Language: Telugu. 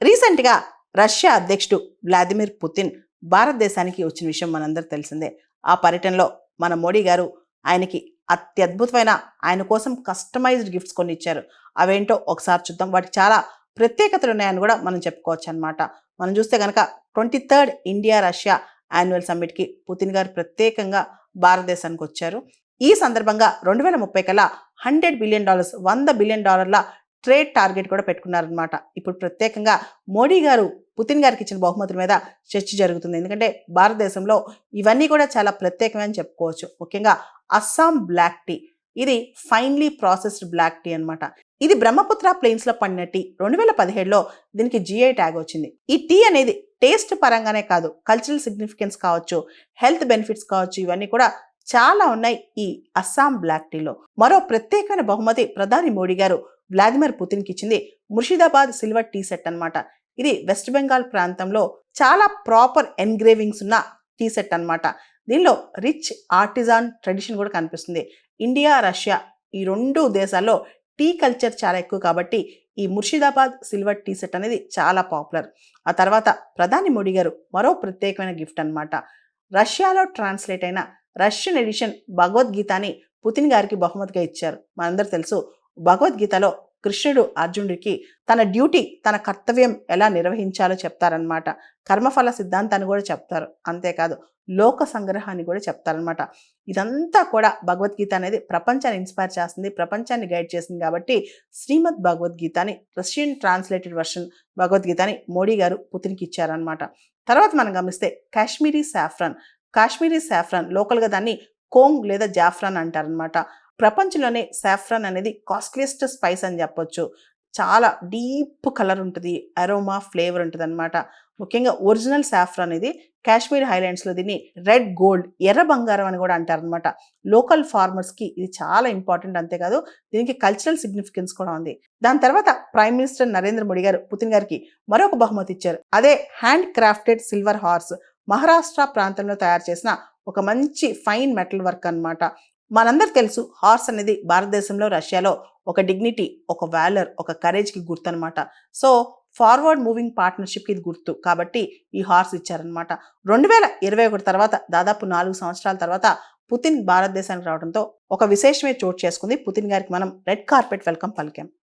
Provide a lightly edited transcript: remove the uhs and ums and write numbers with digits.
రీసెంట్గా రష్యా అధ్యక్షుడు వ్లాదిమిర్ పుతిన్ భారతదేశానికి వచ్చిన విషయం మనందరూ తెలిసిందే. ఆ పర్యటనలో మన మోడీ గారు ఆయనకి అత్యద్భుతమైన ఆయన కోసం కస్టమైజ్డ్ గిఫ్ట్స్ కొన్ని ఇచ్చారు. అవేంటో ఒకసారి చూద్దాం. వాటికి చాలా ప్రత్యేకతలు ఉన్నాయని కూడా మనం చెప్పుకోవచ్చు అనమాట. మనం చూస్తే కనుక 23rd ఇండియా రష్యా యాన్యువల్ సమ్మిట్కి పుతిన్ గారు ప్రత్యేకంగా భారతదేశానికి వచ్చారు. ఈ సందర్భంగా 2030 కల్లా $100 బిలియన్ $100 బిలియన్ ట్రేడ్ టార్గెట్ కూడా పెట్టుకున్నారనమాట. ఇప్పుడు ప్రత్యేకంగా మోడీ గారు పుతిన్ గారికి ఇచ్చిన బహుమతుల మీద చర్చ జరుగుతుంది. ఎందుకంటే భారతదేశంలో ఇవన్నీ కూడా చాలా ప్రత్యేకమని చెప్పుకోవచ్చు. ముఖ్యంగా అస్సాం బ్లాక్ టీ, ఇది ఫైన్లీ ప్రాసెస్డ్ బ్లాక్ టీ అనమాట. ఇది బ్రహ్మపుత్ర ప్లెయిన్స్ లో పండిన టీ. 2017లో దీనికి GI ట్యాగ్ వచ్చింది. ఈ టీ అనేది టేస్ట్ పరంగానే కాదు, కల్చరల్ సిగ్నిఫికెన్స్ కావచ్చు, హెల్త్ బెనిఫిట్స్ కావచ్చు, ఇవన్నీ కూడా చాలా ఉన్నాయి ఈ అస్సాం బ్లాక్ టీలో. మరో ప్రత్యేకమైన బహుమతి ప్రధాని మోడీ గారు వ్లాదిమిర్ పుతిన్కి ఇచ్చింది ముర్షిదాబాద్ సిల్వర్ టీ సెట్ అనమాట. ఇది వెస్ట్ బెంగాల్ ప్రాంతంలో చాలా ప్రాపర్ ఎన్గ్రేవింగ్స్ ఉన్న టీ సెట్ అనమాట. దీనిలో రిచ్ ఆర్టిజాన్ ట్రెడిషన్ కూడా కనిపిస్తుంది. ఇండియా రష్యా ఈ రెండు దేశాల్లో టీ కల్చర్ చాలా ఎక్కువ కాబట్టి ఈ ముర్షిదాబాద్ సిల్వర్ టీ సెట్ అనేది చాలా పాపులర్. ఆ తర్వాత ప్రధాని మోడీ గారు మరో ప్రత్యేకమైన గిఫ్ట్ అనమాట. రష్యాలో ట్రాన్స్లేట్ అయిన రష్యన్ ఎడిషన్ భగవద్గీతని పుతిన్ గారికి బహుమతిగా ఇచ్చారు. మనందరూ తెలుసు, భగవద్గీతలో కృష్ణుడు అర్జునుడికి తన డ్యూటీ, తన కర్తవ్యం ఎలా నిర్వహించాలో చెప్తారనమాట. కర్మఫల సిద్ధాంతాన్ని కూడా చెప్తారు. అంతేకాదు లోక సంగ్రహాన్ని కూడా చెప్తారనమాట. ఇదంతా కూడా భగవద్గీత అనేది ప్రపంచాన్ని ఇన్స్పైర్ చేస్తుంది, ప్రపంచాన్ని గైడ్ చేస్తుంది. కాబట్టి శ్రీమద్ భగవద్గీతని రష్యన్ ట్రాన్స్లేటెడ్ వర్షన్ భగవద్గీతని మోడీ గారు పుతిన్కి ఇచ్చారనమాట. తర్వాత మనం గమనిస్తే కాశ్మీరీ సాఫ్రాన్ లోకల్గా దాన్ని కోంగ్ లేదా జాఫ్రాన్ అంటారనమాట. ప్రపంచంలోనే సాఫ్రాన్ అనేది కాస్ట్లీయెస్ట్ స్పైస్ అని చెప్పొచ్చు. చాలా డీప్ కలర్ ఉంటుంది, అరోమా ఫ్లేవర్ ఉంటుంది అనమాట. ముఖ్యంగా ఒరిజినల్ సాఫ్రాన్ ఇది. కాశ్మీర్ హైలాండ్స్లో దీన్ని రెడ్ గోల్డ్, ఎర్ర బంగారం అని కూడా అంటారనమాట. లోకల్ ఫార్మర్స్కి ఇది చాలా ఇంపార్టెంట్. అంతేకాదు దీనికి కల్చరల్ సిగ్నిఫికెన్స్ కూడా ఉంది. దాని తర్వాత ప్రైమ్ మినిస్టర్ నరేంద్ర మోడీ గారు పుతిన్ గారికి మరొక బహుమతి ఇచ్చారు. అదే hand crafted silver horse, Maharashtra ప్రాంతంలో తయారు చేసిన ఒక మంచి ఫైన్ మెటల్ వర్క్ అనమాట. మనందరికి తెలుసు, హార్స్ అనేది భారతదేశంలో రష్యాలో ఒక డిగ్నిటీ, ఒక వాలర్, ఒక కరేజ్కి గుర్తు అనమాట. సో ఫార్వర్డ్ మూవింగ్ పార్ట్నర్షిప్కి ఇది గుర్తు కాబట్టి ఈ హార్స్ ఇచ్చారనమాట. 2021 తర్వాత దాదాపు 4 సంవత్సరాల తర్వాత పుతిన్ భారతదేశానికి రావడంతో ఒక విశేషమే చోటు చేసుకుంది. పుతిన్ గారికి మనం రెడ్ కార్పెట్ వెల్కమ్ పలికాం.